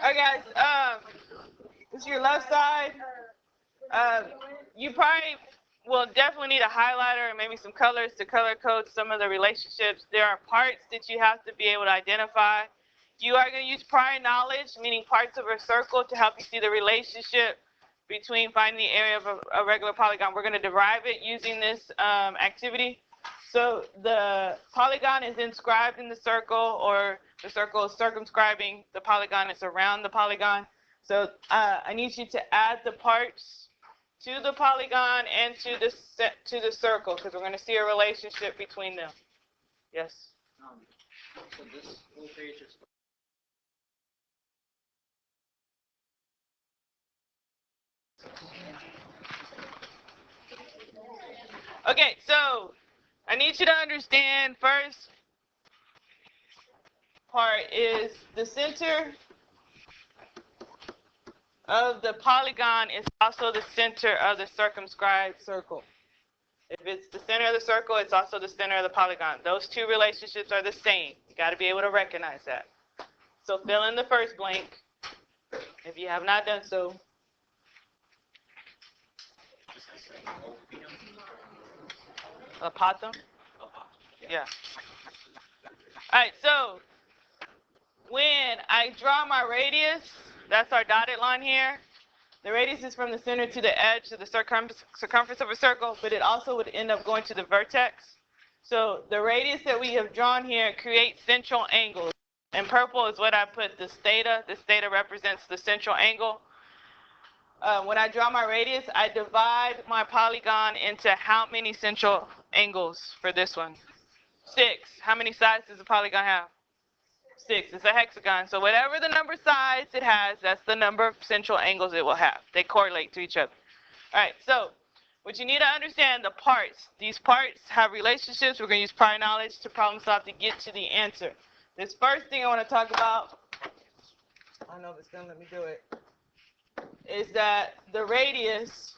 Alright guys, this is your left side. You probably will definitely need a highlighter and maybe some colors to color code some of the relationships. There are parts that you have to be able to identify. You are going to use prior knowledge, meaning parts of a circle, to help you see the relationship between finding the area of a regular polygon. We're going to derive it using this activity. So the polygon is inscribed in the circle, or the circle is circumscribing the polygon. It's around the polygon. So I need you to add the parts to the polygon and to the circle, because we're going to see a relationship between them. Yes? So this whole page is... Okay, so I need you to understand first part is the center of the polygon is also the center of the circumscribed circle. If it's the center of the circle, it's also the center of the polygon. Those two relationships are the same. You got to be able to recognize that. So fill in the first blank if you have not done so. Apothum? Yeah. All right, so when I draw my radius, that's our dotted line here. The radius is from the center to the edge of the circumference of a circle, but it also would end up going to the vertex. So the radius that we have drawn here creates central angles. In purple is what I put this theta. This theta represents the central angle. When I draw my radius, I divide my polygon into how many central angles for this one? 6. How many sides does a polygon have? 6. It's a hexagon. So whatever the number of sides it has, that's the number of central angles it will have. They correlate to each other. All right, so what you need to understand, the parts. These parts have relationships. We're going to use prior knowledge to problem solve to get to the answer. This first thing I want to talk about, I don't know if it's going to let me do it, is that the radius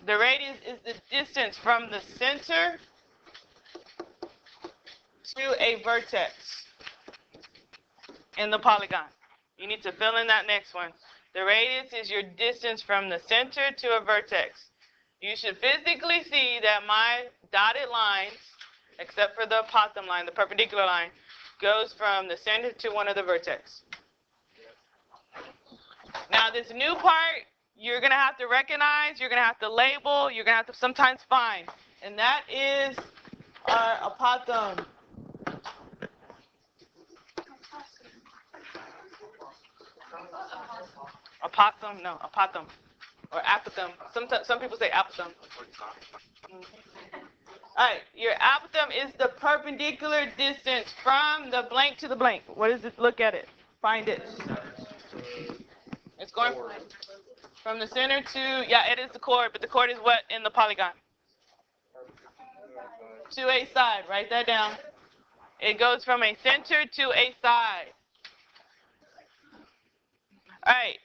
is the distance from the center to a vertex in the polygon. You need to fill in that next one. The radius is your distance from the center to a vertex. You should physically see that my dotted lines, except for the apothum line, the perpendicular line, goes from the center to one of the vertex. Now this new part, you're going to have to recognize, you're going to have to label, you're going to have to sometimes find. And that is our apothum. Apothum, no, apothum. Or apothum. Some people say apothum. All right, your apothum is the perpendicular distance from the blank to the blank. What is it? Look at it. Find it. It's going from the center to, yeah, it is the chord, but the chord is what in the polygon? To a side. Write that down. It goes from a center to a side. All right.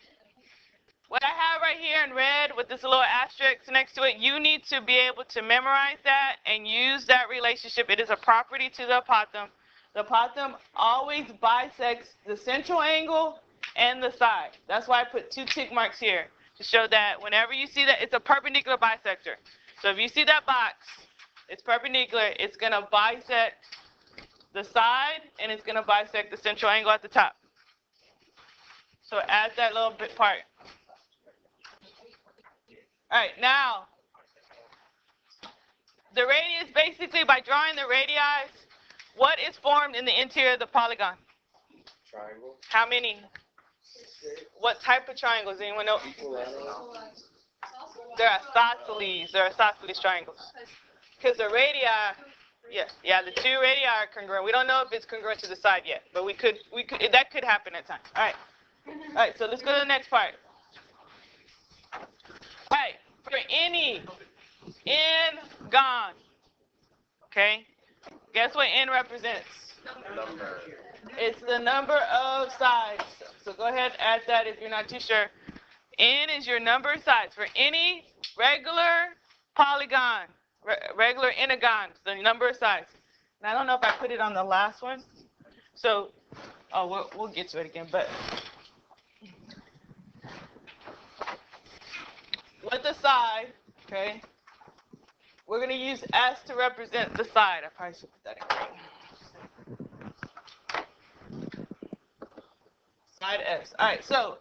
What I have right here in red with this little asterisk next to it, you need to be able to memorize that and use that relationship. It is a property to the apothum. The apothum always bisects the central angle and the side. That's why I put 2 tick marks here to show that whenever you see that, it's a perpendicular bisector. So if you see that box, it's perpendicular, it's going to bisect the side and it's going to bisect the central angle at the top. So add that little bit part. All right, now, the radius, basically by drawing the radii, what is formed in the interior of the polygon? Triangle. How many? What type of triangles? Anyone know? They're isosceles. They're isosceles triangles. Because the radii, yeah, the 2 radii are congruent. We don't know if it's congruent to the side yet, but that could happen at times. All right, so let's go to the next part. All right, for any n gone, okay, guess what n represents? Number. It's the number of sides. So go ahead and add that if you're not too sure. N is your number of sides. For any regular polygon, regular entagon, the number of sides. And I don't know if I put it on the last one. So, we'll get to it again. But with the side, okay, we're going to use S to represent the side. I probably should put that in green. Side S. All right, so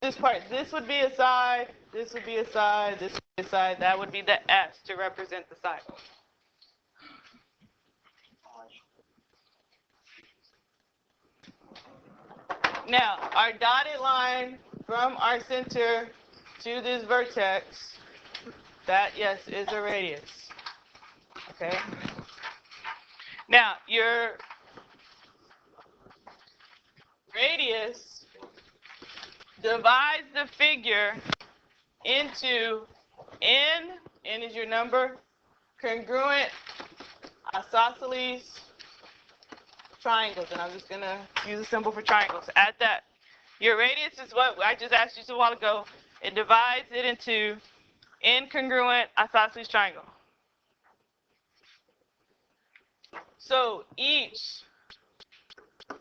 this part, this would be a side, this would be a side, this would be a side. That would be the S to represent the side. Now, our dotted line from our center to this vertex, that, yes, is a radius. Okay? Now, your radius divides the figure into n is your number, congruent isosceles triangles, and I'm just going to use a symbol for triangles. Add that. Your radius is what I just asked you a while ago. It divides it into incongruent isosceles triangle. So each, I'm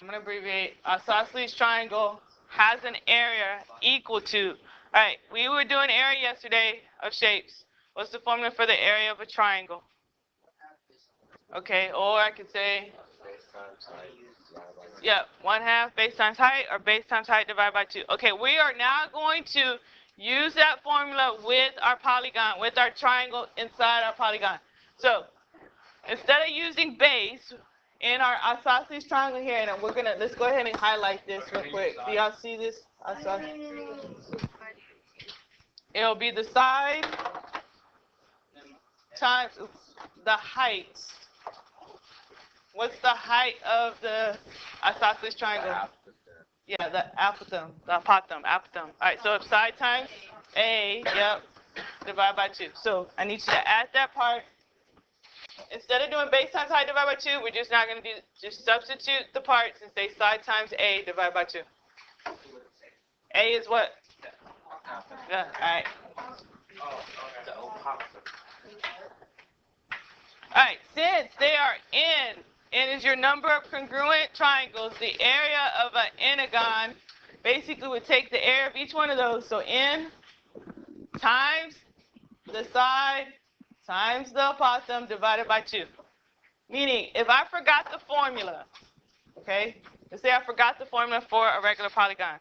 going to abbreviate, isosceles triangle has an area equal to, all right, we were doing area yesterday of shapes. What's the formula for the area of a triangle? Okay, or I could say, yeah, 1/2 base times height, or base times height divided by 2. Okay, we are now going to use that formula with our polygon, with our triangle inside our polygon. So instead of using base in our isosceles triangle here, and let's go ahead and highlight this real quick. Do y'all see this? It'll be the side times the height. What's the height of the isosceles triangle? Yeah, the apothem. All right, so if side times A, yep, divide by 2. So I need you to add that part. Instead of doing base times height divided by 2, we're just not going to do, just substitute the parts and say side times A divided by 2. A is what? Yeah, all right. All right, since they are n is your number of congruent triangles, the area of an entagon basically would take the area of each one of those. So n times the side times the apothem divided by 2. Meaning, if I forgot the formula, okay, let's say I forgot the formula for a regular polygon.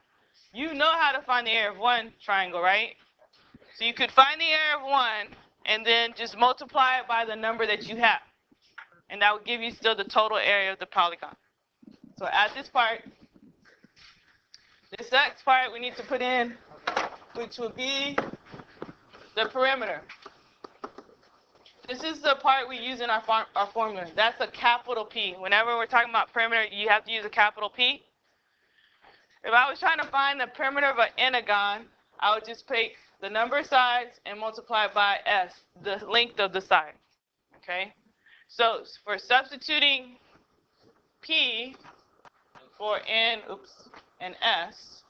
You know how to find the area of one triangle, right? So you could find the area of one and then just multiply it by the number that you have. And that would give you still the total area of the polygon. So add this part. This next part we need to put in, which would be the perimeter. This is the part we use in our formula. That's a capital P. Whenever we're talking about perimeter, you have to use a capital P. If I was trying to find the perimeter of an entagon, I would just take the number of sides and multiply it by S, the length of the side. Okay? So for substituting P for N S,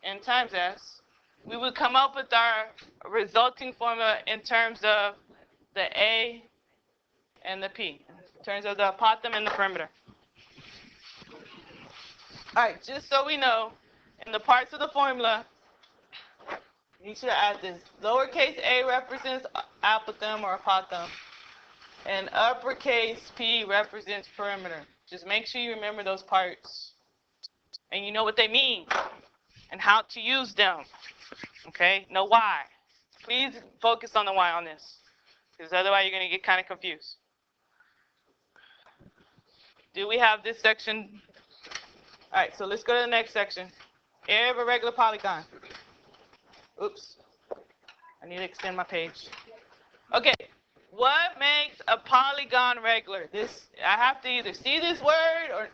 N times S, we would come up with our resulting formula in terms of the A and the P, in terms of the apothem and the perimeter. All right, just so we know, in the parts of the formula, you should add this. Lowercase a represents apothem or apothem, and uppercase P represents perimeter. Just make sure you remember those parts, and you know what they mean, and how to use them. Okay, know why. Please focus on the why on this, because otherwise you're going to get kind of confused. Do we have this section? All right, so let's go to the next section. Area of a regular polygon. Oops, I need to extend my page. Okay, what makes a polygon regular? I have to either see this word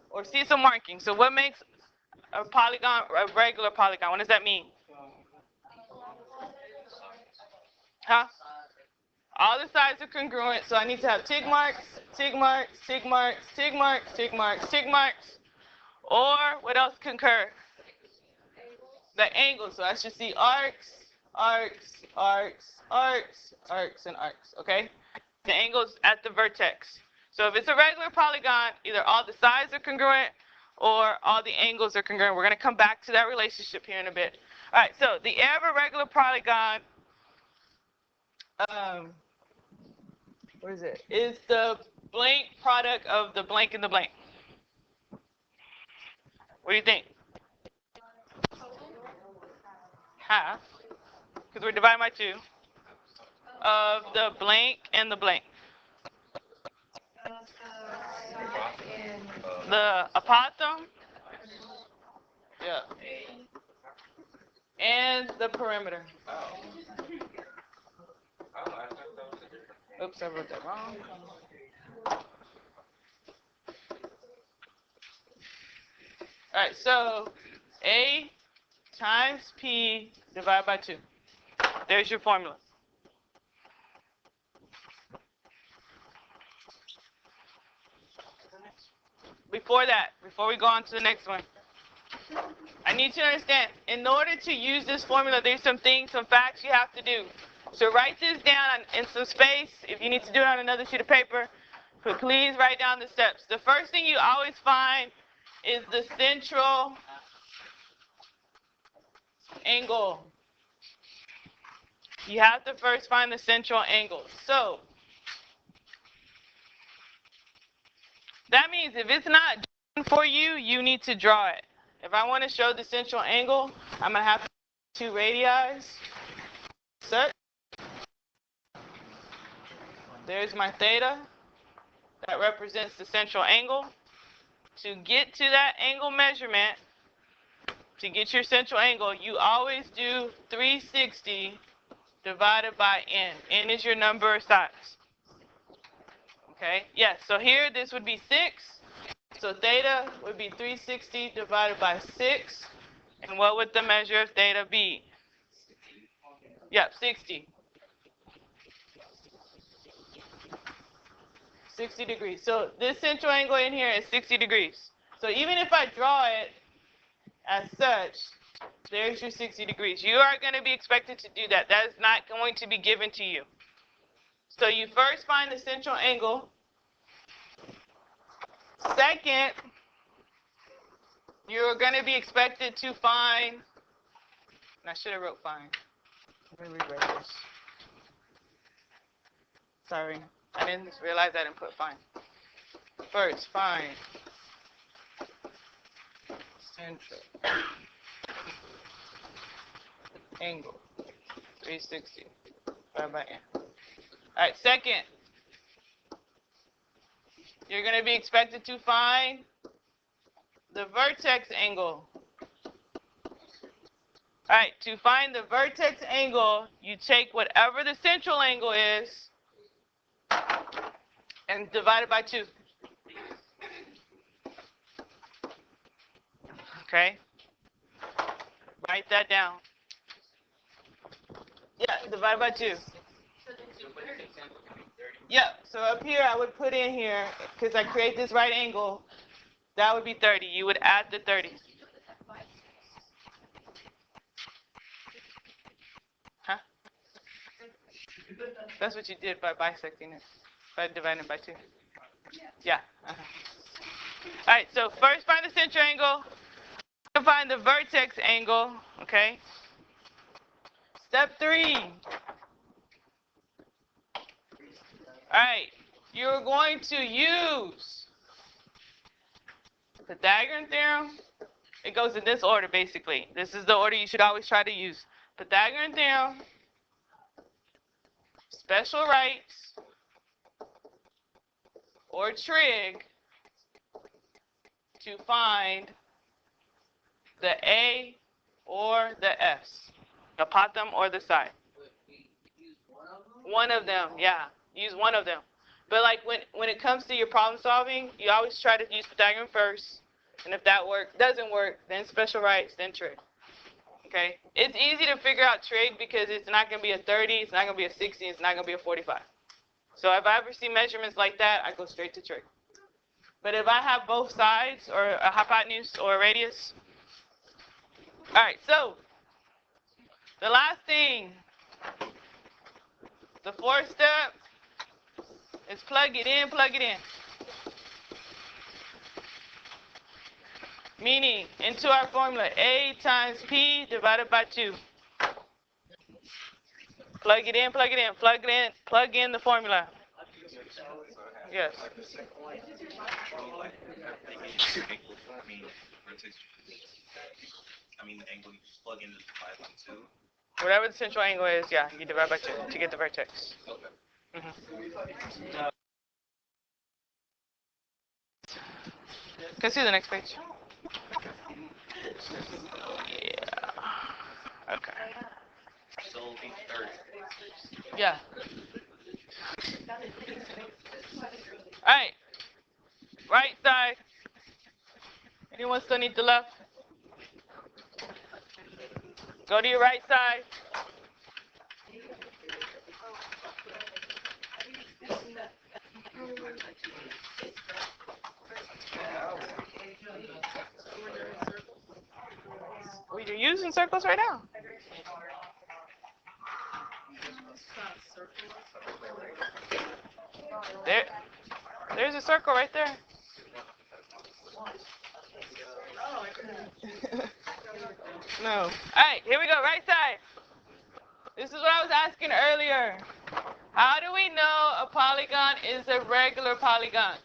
or see some marking. So what makes a polygon a regular polygon? What does that mean? Huh? All the sides are congruent, so I need to have tick marks, tick marks, tick marks, tick marks, tick marks, tick marks. Or what else concur? The angles. So I should see arcs, arcs, arcs, arcs, arcs, and arcs. Okay? the angles at the vertex. So if it's a regular polygon, either all the sides are congruent or all the angles are congruent. We're going to come back to that relationship here in a bit. All right, so the area of a regular polygon, what is it? Is the blank product of the blank and the blank. What do you think? Half, because we're dividing by 2, of the blank and the blank. The apothem, yeah, and the perimeter. Oops, I wrote that wrong. All right, so A times P divided by 2. There's your formula. Before we go on to the next one, I need you to understand, in order to use this formula, there's some things, some facts you have to do. So write this down in some space. If you need to do it on another sheet of paper, but please write down the steps. The first thing you always find is the central angle. You have to first find the central angle. So that means if it's not drawn for you, you need to draw it. If I want to show the central angle, I'm going to have 2 radii. Such. There's my theta. That represents the central angle. To get to that angle measurement, to get your central angle, you always do 360 divided by n. N is your number of sides. Okay? Yes, so here this would be 6. So theta would be 360 divided by 6. And what would the measure of theta be? Yep, 60. 60 degrees. So this central angle in here is 60 degrees. So even if I draw it as such, there's your 60 degrees. You are going to be expected to do that. That is not going to be given to you. So you first find the central angle. Second, you're going to be expected to find, and I should have wrote find. Let me rewrite this. Sorry, I didn't realize I didn't put find. First, find central angle, 360 divided by n. All right, second, you're going to be expected to find the vertex angle. All right, to find the vertex angle, you take whatever the central angle is and divide it by 2. Okay? Write that down. Yeah, divide by 2. Yeah, so up here I would put in here, because I create this right angle, that would be 30. You would add the 30. Huh? That's what you did by bisecting it, by dividing it by 2. Yeah. All right, so first find the central angle, find the vertex angle, okay? Step 3. All right, you're going to use the Dagger Theorem. It goes in this order, basically. This is the order you should always try to use. Pythagorean theorem, special rights, or trig to find the A or the S, the apothem or the side. One of them, yeah. Use one of them. But like when it comes to your problem solving, you always try to use Pythagorean first. And if that doesn't work, then special rights, then trig. Okay? It's easy to figure out trig because it's not going to be a 30, it's not going to be a 60, it's not going to be a 45. So if I ever see measurements like that, I go straight to trig. But if I have both sides, or a hypotenuse or a radius. All right, so the last thing, the fourth step, Let's plug it in, plug it in. Meaning, into our formula, A times P divided by 2. Plug it in, plug it in, plug it in, plug in the formula. Yes. The angle you just plug in is divided by 2. Whatever the central angle is, yeah, you divide by 2 to get the vertex. Can see the next page. Yeah. Okay. So it'll be 30. Yeah. All right. Right side. Anyone still need the left? Go to your right side. Well, you're using circles right now. There's a circle right there. No. All right, here we go. Right side. This is what I was asking earlier. How do we know a polygon is a regular polygon?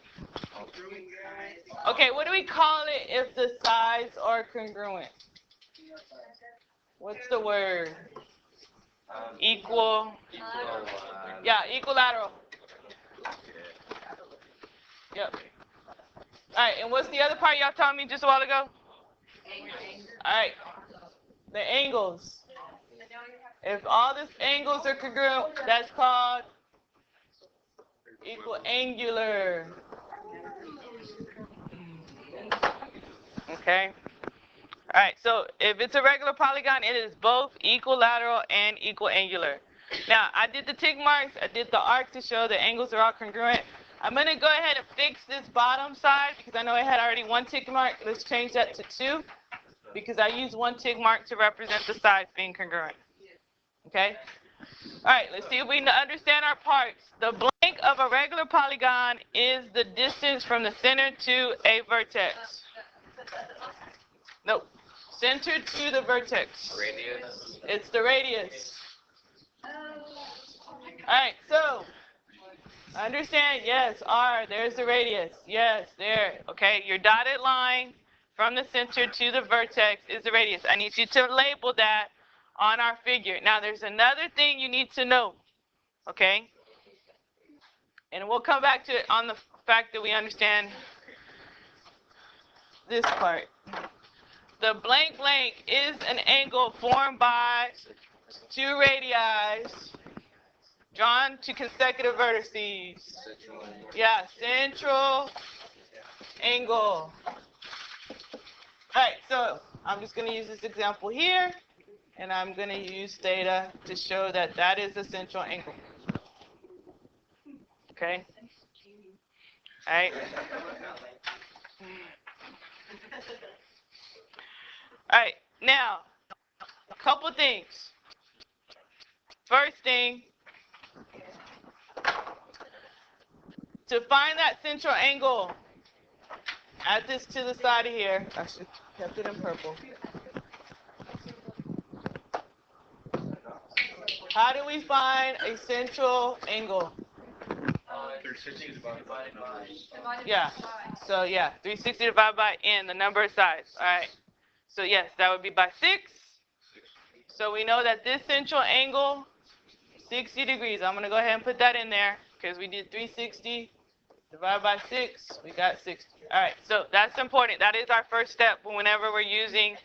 Okay, what do we call it if the sides are congruent? What's the word? Equal. Yeah, equilateral. Yep. All right, and what's the other part y'all told me just a while ago? All right, the angles. If all these angles are congruent, that's called equiangular. Okay. All right, so if it's a regular polygon, it is both equilateral and equiangular. Now, I did the tick marks, I did the arc to show the angles are all congruent. I'm going to go ahead and fix this bottom side because I know I had already one tick mark. Let's change that to 2 because I use one tick mark to represent the sides being congruent. Okay? All right, let's see if we understand our parts. The blank of a regular polygon is the distance from the center to a vertex. Nope. Center to the vertex. Radius. It's the radius. Alright, so understand, yes, R, there's the radius. Yes, there. Okay, your dotted line from the center to the vertex is the radius. I need you to label that on our figure. Now, there's another thing you need to know. Okay? And we'll come back to it on the fact that we understand this part. The blank blank is an angle formed by 2 radii drawn to consecutive vertices. Yeah, central angle. All right, so I'm just going to use this example here, and I'm going to use theta to show that that is the central angle. Okay? All right. All right, now, a couple things. First thing, to find that central angle, add this to the side of here. I should have kept it in purple. How do we find a central angle? 360 divided by numbers. Yeah. So yeah, 360 divided by n, the number of sides. All right. So yes, that would be by 6. So we know that this central angle, 60 degrees. I'm going to go ahead and put that in there because we did 360 divided by 6. We got 60. All right. So that's important. That is our first step whenever we're using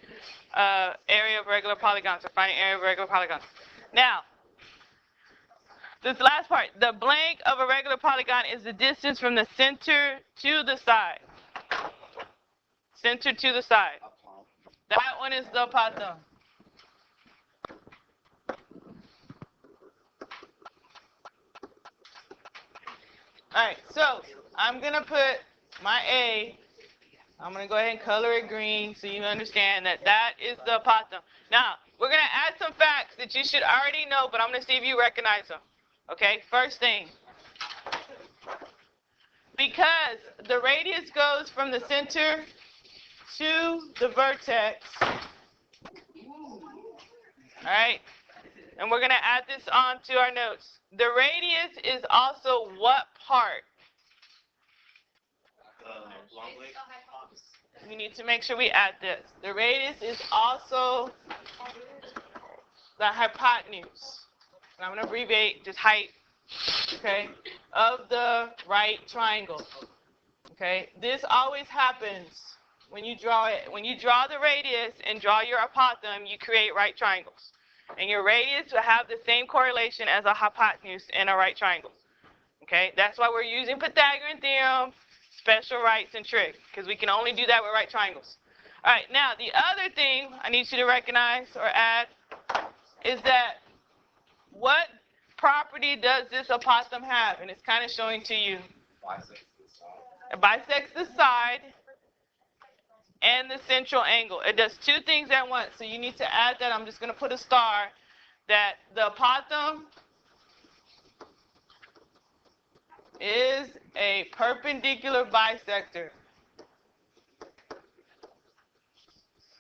area of regular polygons or finding area of regular polygons. Now, this last part, the blank of a regular polygon is the distance from the center to the side. Center to the side. That one is the apothem. Alright, so I'm going to put my A. I'm going to go ahead and color it green so you understand that that is the apothem. Now, we're going to add some facts that you should already know, but I'm going to see if you recognize them. Okay, first thing. because the radius goes from the center to the vertex. All right, and we're going to add this on to our notes. The radius is also what part? Long leg. We need to make sure we add this. The radius is also the hypotenuse. And I'm going to abbreviate just height, okay, of the right triangle. Okay, this always happens when you draw it. When you draw the radius and draw your apothem, you create right triangles. And your radius will have the same correlation as a hypotenuse in a right triangle. Okay, that's why we're using Pythagorean theorem, special rights, and trig, because we can only do that with right triangles. All right, now the other thing I need you to recognize or add is that what property does this apothem have? And it's kind of showing to you. It bisects the side and the central angle. It does two things at once, so you need to add that. I'm just going to put a star that the apothem is a perpendicular bisector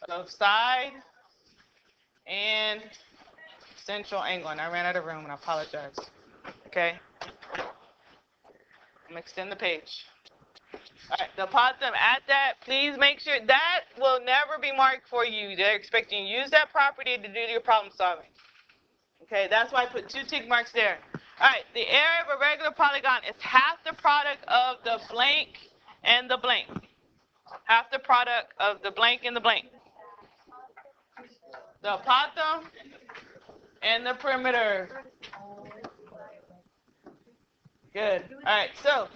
of side and central angle. And I ran out of room, and I apologize. Okay? I'm going to extend the page. All right, the apothem, add that. Please make sure that will never be marked for you. They're expecting you to use that property to do your problem solving. Okay, that's why I put 2 tick marks there. All right, the area of a regular polygon is half the product of the blank and the blank. Half the product of the blank and the blank. The apothem and the perimeter. Good. All right, so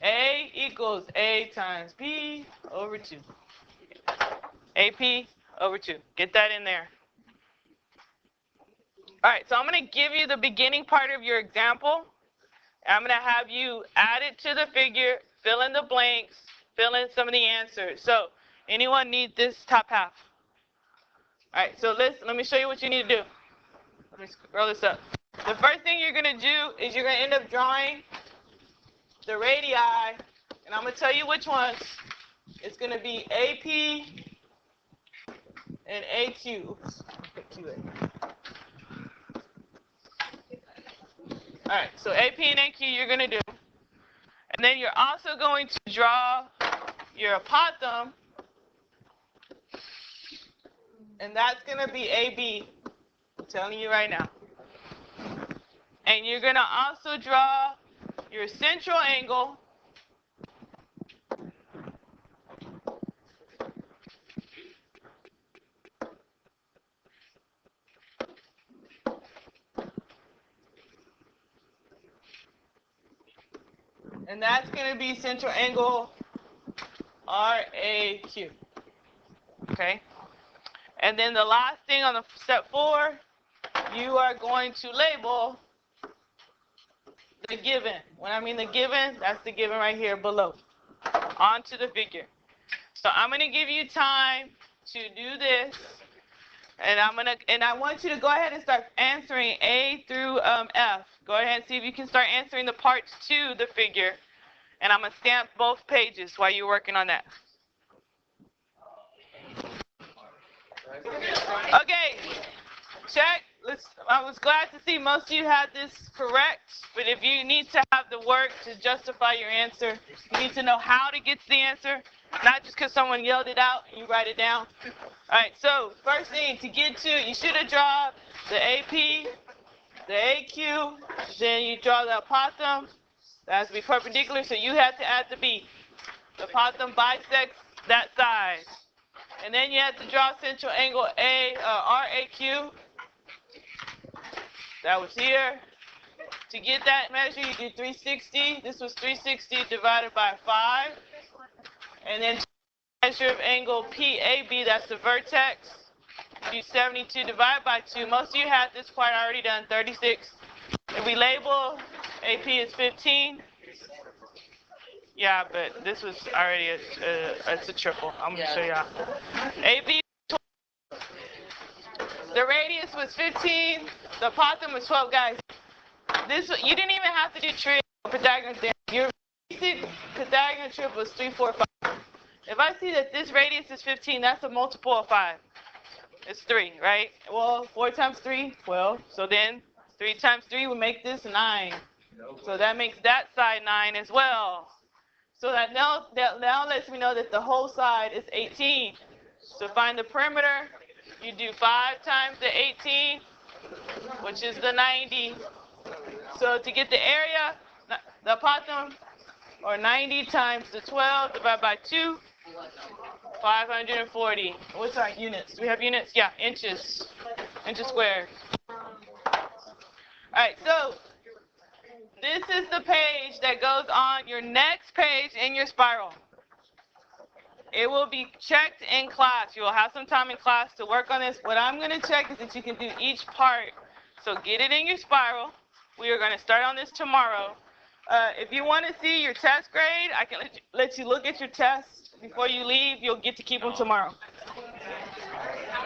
A equals A times B over 2. AP over 2. Get that in there. All right, so I'm going to give you the beginning part of your example. I'm going to have you add it to the figure, fill in the blanks, fill in some of the answers. So anyone need this top half? All right, so let me show you what you need to do. Let me scroll this up. The first thing you're going to do is you're going to end up drawing the radii, and I'm going to tell you which ones. It's going to be AP and AQ. Put Q in. All right, so AP and AQ you're going to do. And then you're also going to draw your apothem, and that's going to be AB. I'm telling you right now. And you're going to also draw your central angle, and that's going to be central angle RAQ. Okay? And then the last thing on the step 4, you are going to label the given. When I mean the given, that's the given right here below, onto the figure. So I'm going to give you time to do this, and I want you to go ahead and start answering A through F. Go ahead and see if you can start answering the parts to the figure, and I'm going to stamp both pages while you're working on that. Okay, check. I was glad to see most of you had this correct, but if you need to have the work to justify your answer, you need to know how to get to the answer, not just because someone yelled it out and you write it down. All right, so first thing to get to, you should have drawn the AP, the AQ, then you draw the apothem. That has to be perpendicular, so you have to add the B. The apothem bisects that side. And then you have to draw central angle RAQ. That was here. To get that measure, you do 360. This was 360 divided by 5. And then measure of angle PAB, that's the vertex. You do 72 divided by 2. Most of you had this part already done, 36. If we label AP as 15. Yeah, but this was already it's a triple. I'm going to show y'all. AB, the radius was 15. The apothem was 12, guys. You didn't even have to do trig or Pythagorean theorem. You're basically Pythagorean triple is 3, 4, 5. If I see that this radius is 15, that's a multiple of 5. It's 3, right? Well, 4 times 3, 12. So then 3 times 3 would make this 9. So that makes that side 9 as well. So that now lets me know that the whole side is 18. So find the perimeter. You do 5 times the 18, which is the 90. So to get the area, the apothem, or 90 times the 12 divided by 2, 540. What's our units? Do we have units? Yeah, inches. Inches squared. All right, so this is the page that goes on your next page in your spiral. It will be checked in class. You will have some time in class to work on this. What I'm going to check is that you can do each part. So get it in your spiral. We are going to start on this tomorrow. If you want to see your test grade, I can let you look at your test before you leave. You'll get to keep them tomorrow.